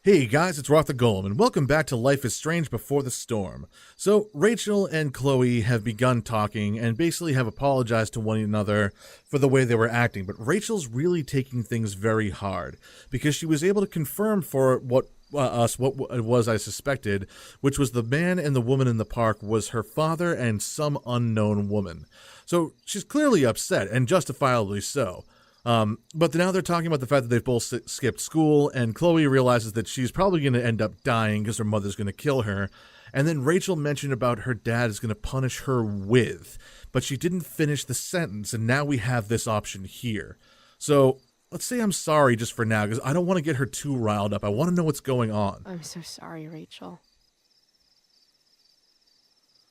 Hey guys, it's RockTheGolem, and welcome back to Life is Strange Before the Storm. So, Rachel and Chloe have begun talking and basically have apologized to one another for the way they were acting, but Rachel's really taking things very hard, because she was able to confirm for what it was I suspected, which was the man and the woman in the park was her father and some unknown woman. So, she's clearly upset, and justifiably so. But now they're talking about the fact that they've both skipped school, and Chloe realizes that she's probably going to end up dying because her mother's going to kill her. And then Rachel mentioned about her dad is going to punish her with, but she didn't finish the sentence, and now we have this option here. So let's say I'm sorry just for now, because I don't want to get her too riled up. I want to know what's going on. I'm so sorry, Rachel.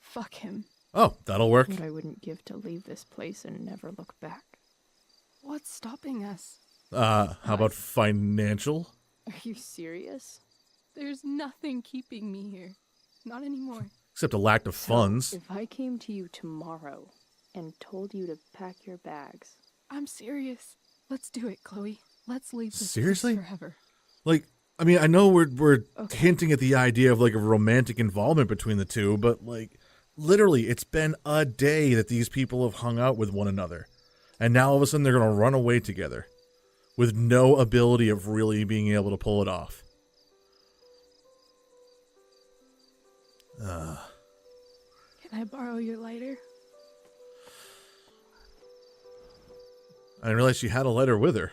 Fuck him. Oh, that'll work. What I wouldn't give to leave this place and never look back. What's stopping us? How about financial? Are you serious? There's nothing keeping me here. Not anymore. Except a lack of funds. If I came to you tomorrow and told you to pack your bags. I'm serious. Let's do it, Chloe. Let's leave this Seriously? place forever. Like, I mean, I know we're hinting at the idea of like a romantic involvement between the two, but like, literally, it's been a day that these people have hung out with one another. And now all of a sudden they're going to run away together with no ability of really being able to pull it off. Can I borrow your lighter? I didn't realize she had a letter with her.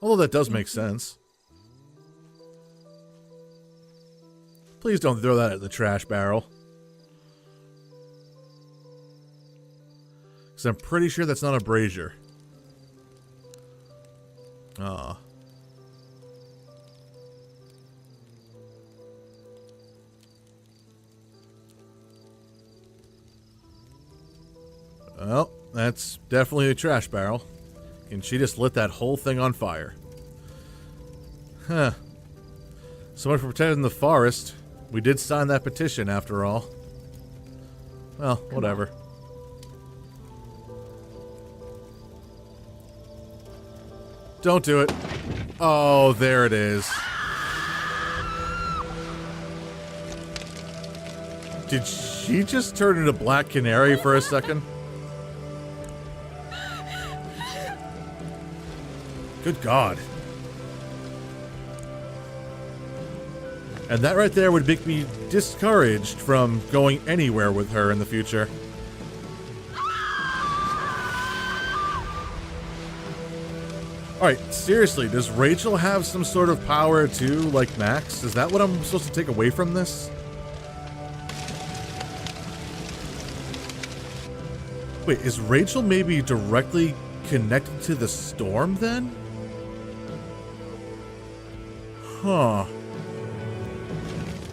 Although that does make sense. Please don't throw that in the trash barrel. Because I'm pretty sure that's not a brazier. Aw. Well, that's definitely a trash barrel. And she just lit that whole thing on fire. Huh. So much for protecting the forest. We did sign that petition after all. Well, whatever. Don't do it. Oh, there it is. Did she just turn into Black Canary for a second? Good God. And that right there would make me discouraged from going anywhere with her in the future. Alright, seriously, does Rachel have some sort of power too, like Max? Is that what I'm supposed to take away from this? Wait, is Rachel maybe directly connected to the storm then? Huh.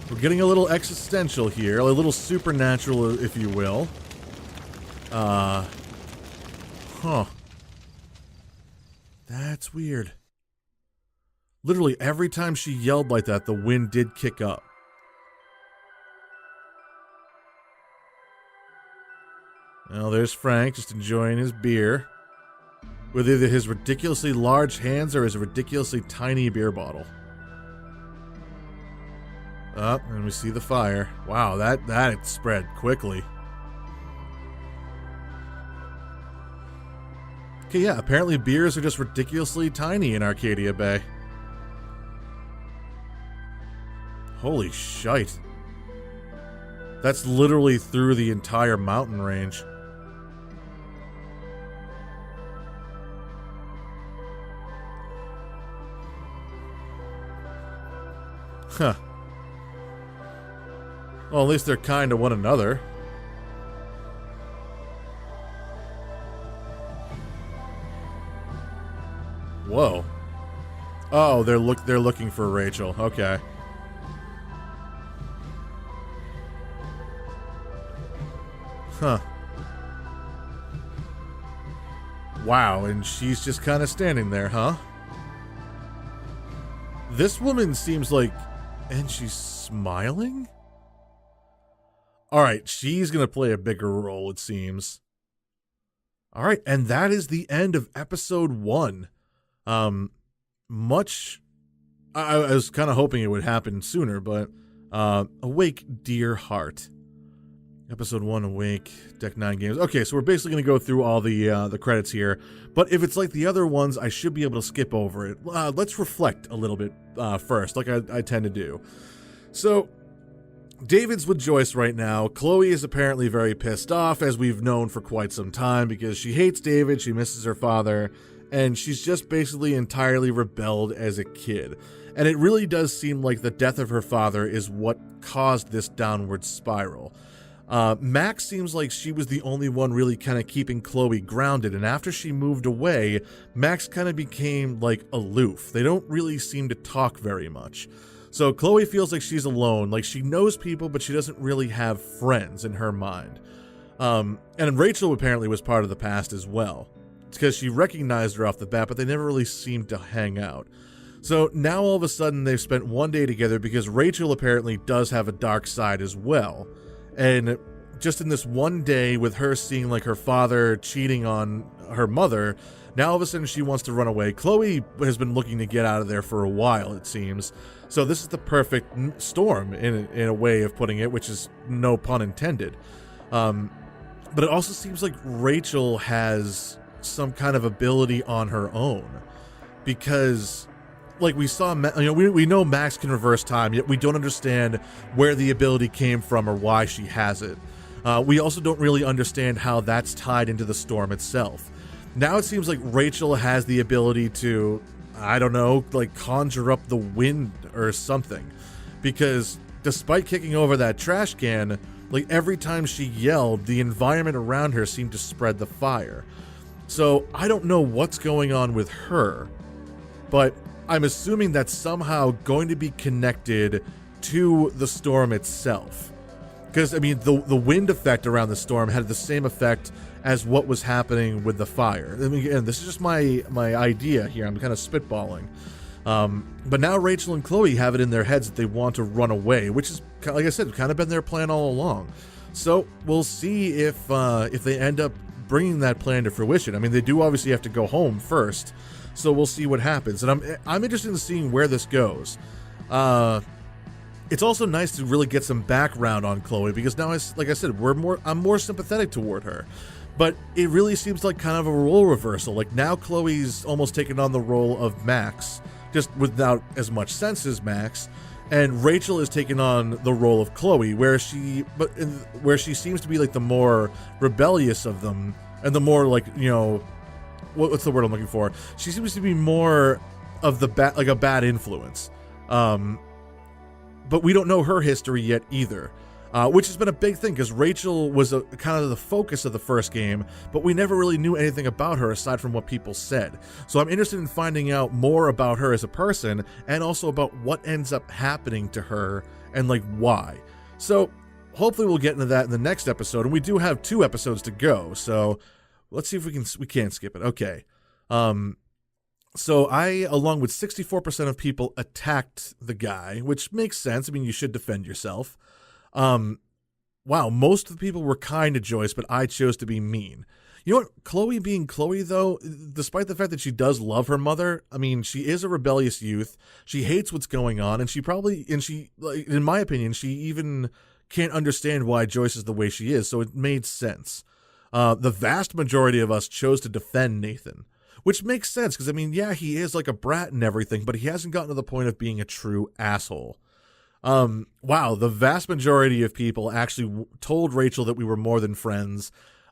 We're getting a little existential here, a little supernatural, if you will. Huh. That's weird. Literally, every time she yelled like that, the wind did kick up. Well, there's Frank, just enjoying his beer. With either his ridiculously large hands or his ridiculously tiny beer bottle. Up, and we see the fire. Wow, that spread quickly. Okay, yeah, apparently beers are just ridiculously tiny in Arcadia Bay. Holy shite. That's literally through the entire mountain range. Huh. Well, at least they're kind to one another. Whoa. Oh, they're looking for Rachel. Okay. Huh. Wow, and she's just kind of standing there, huh? This woman seems like... And she's smiling? Alright, she's gonna play a bigger role, it seems. Alright, and that is the end of episode 1. Much I was kind of hoping it would happen sooner, but Awake, Dear Heart. Episode 1, Awake, Deck 9 games. Okay, so we're basically going to go through all the credits here, but if it's like the other ones, I should be able to skip over it. Let's reflect a little bit first, like I tend to do. So, David's with Joyce right now. Chloe is apparently very pissed off, as we've known for quite some time, because she hates David, she misses her father, and she's just basically entirely rebelled as a kid. And it really does seem like the death of her father is what caused this downward spiral. Max seems like she was the only one really kind of keeping Chloe grounded, and after she moved away, Max kind of became like aloof. They don't really seem to talk very much. So Chloe feels like she's alone, like she knows people, but she doesn't really have friends in her mind. And Rachel apparently was part of the past as well. It's because she recognized her off the bat, but they never really seemed to hang out. So now all of a sudden they've spent one day together because Rachel apparently does have a dark side as well. And just in this one day with her seeing like her father cheating on her mother, now all of a sudden she wants to run away. Chloe has been looking to get out of there for a while, it seems. So this is the perfect storm in a way of putting it, which is no pun intended. But it also seems like Rachel has some kind of ability on her own, because like we saw, we know Max can reverse time, yet we don't understand where the ability came from or why she has it. We also don't really understand how that's tied into the storm itself. Now it seems like Rachel has the ability to, I don't know, like conjure up the wind or something, because despite kicking over that trash can, like every time she yelled, the environment around her seemed to spread the fire. So I don't know what's going on with her, but I'm assuming that's somehow going to be connected to the storm itself. Because, I mean, the wind effect around the storm had the same effect as what was happening with the fire. I mean, again, this is just my idea here. I'm kind of spitballing. But now Rachel and Chloe have it in their heads that they want to run away, which is, like I said, kind of been their plan all along. So we'll see if they end up bringing that plan to fruition. I mean, they do obviously have to go home first, so we'll see what happens. And I'm interested in seeing where this goes. It's also nice to really get some background on Chloe, because now, like I said, I'm more sympathetic toward her. But it really seems like kind of a role reversal. Like now Chloe's almost taken on the role of Max, just without as much sense as Max, and Rachel is taking on the role of Chloe, where she seems to be like the more rebellious of them, and the more like, you know, what's the word I'm looking for? She seems to be more of the like a bad influence. But we don't know her history yet either, which has been a big thing, because Rachel was kind of the focus of the first game, but we never really knew anything about her aside from what people said. So I'm interested in finding out more about her as a person, and also about what ends up happening to her and like why. So hopefully we'll get into that in the next episode, and we do have 2 episodes to go, so let's see if we can't skip it. Okay. So I, along with 64% of people, attacked the guy, which makes sense. I mean, you should defend yourself. Wow, most of the people were kind to Joyce, but I chose to be mean. You know what? Chloe being Chloe, though, despite the fact that she does love her mother, I mean, she is a rebellious youth. She hates what's going on, and in my opinion, she even can't understand why Joyce is the way she is, so it made sense. The vast majority of us chose to defend Nathan, which makes sense, because, I mean, yeah, he is like a brat and everything, but he hasn't gotten to the point of being a true asshole. Wow, the vast majority of people actually told Rachel that we were more than friends.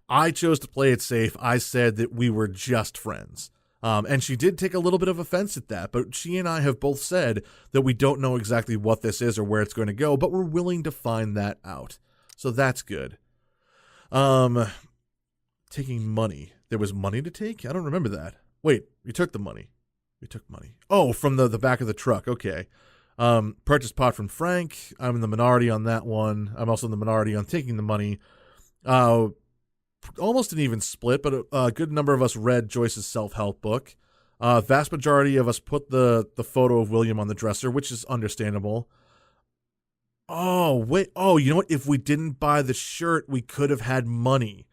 I chose to play it safe. I said that we were just friends. And she did take a little bit of offense at that, but she and I have both said that we don't know exactly what this is or where it's going to go, but we're willing to find that out. So that's good. Taking money. There was money to take? I don't remember that. Wait, you took the money. You took money. Oh, from the back of the truck. Okay. Purchase pot from Frank. I'm in the minority on that one. I'm also in the minority on taking the money. Almost an even split, but a good number of us read Joyce's self-help book. Vast majority of us put the photo of William on the dresser, which is understandable. Oh, wait. Oh, you know what? If we didn't buy the shirt, we could have had money.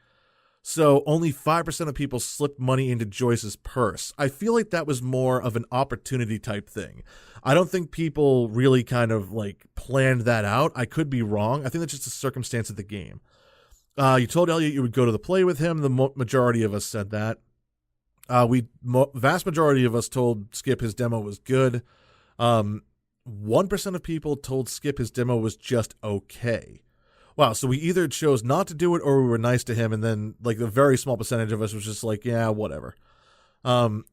So only 5% of people slipped money into Joyce's purse. I feel like that was more of an opportunity type thing. I don't think people really kind of like planned that out. I could be wrong. I think that's just a circumstance of the game. You told Elliot you would go to the play with him. The majority of us said that. Vast majority of us told Skip his demo was good. 1% of people told Skip his demo was just okay. Wow, so we either chose not to do it or we were nice to him, and then like a very small percentage of us was just like, yeah, whatever. Most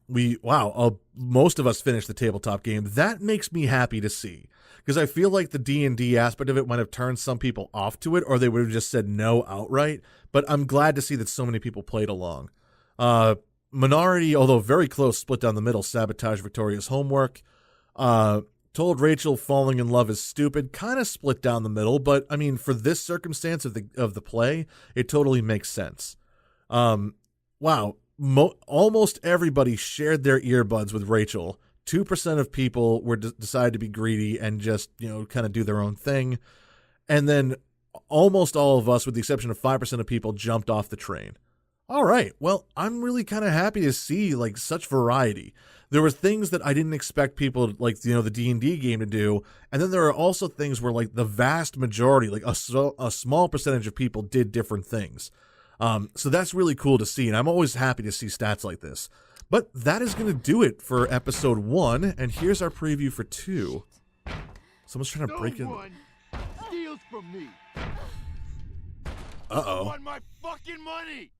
of us finished the tabletop game. That makes me happy to see, because I feel like the D&D aspect of it might have turned some people off to it, or they would have just said no outright. But I'm glad to see that so many people played along. Minority, although very close, split down the middle, sabotaged Victoria's homework. Told Rachel falling in love is stupid, kind of split down the middle, but I mean, for this circumstance of the play, it totally makes sense. Wow, almost everybody shared their earbuds with Rachel. 2% of people were decided to be greedy and just, kind of do their own thing. And then almost all of us, with the exception of 5% of people, jumped off the train. All right, well, I'm really kind of happy to see like such variety. There were things that I didn't expect people like, the D&D game to do. And then there are also things where like the vast majority, like a small percentage of people did different things. So that's really cool to see. And I'm always happy to see stats like this. But that is going to do it for episode 1. And here's our preview for 2. Someone's trying to break in. No one steals from me. Uh-oh. I want my fucking money.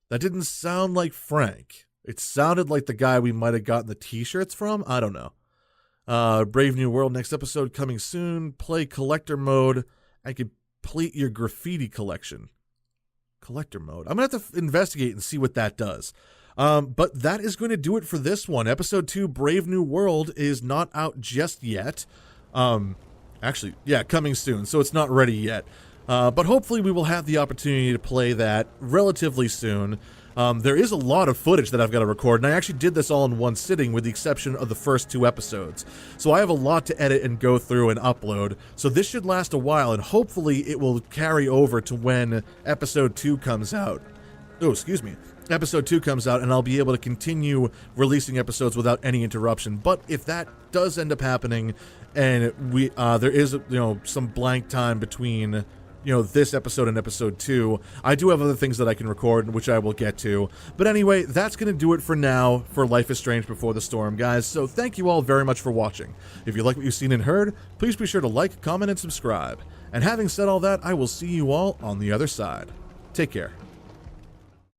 That didn't sound like Frank. It sounded like the guy we might have gotten the t-shirts from. I don't know. Brave New World, next episode coming soon. Play collector mode and complete your graffiti collection. Collector mode. I'm going to have to investigate and see what that does. But that is going to do it for this one. Episode 2, Brave New World, is not out just yet. Actually, yeah, coming soon, so it's not ready yet. But hopefully we will have the opportunity to play that relatively soon. There is a lot of footage that I've got to record, and I actually did this all in one sitting with the exception of the first 2 episodes. So I have a lot to edit and go through and upload, so this should last a while, and hopefully it will carry over to when episode 2 comes out. Oh, excuse me. Episode 2 comes out, and I'll be able to continue releasing episodes without any interruption. But if that does end up happening, and there is some blank time between this episode and episode 2, I do have other things that I can record, which I will get to. But anyway, that's going to do it for now for Life is Strange Before the Storm, guys. So thank you all very much for watching. If you like what you've seen and heard, please be sure to like, comment, and subscribe. And having said all that, I will see you all on the other side. Take care.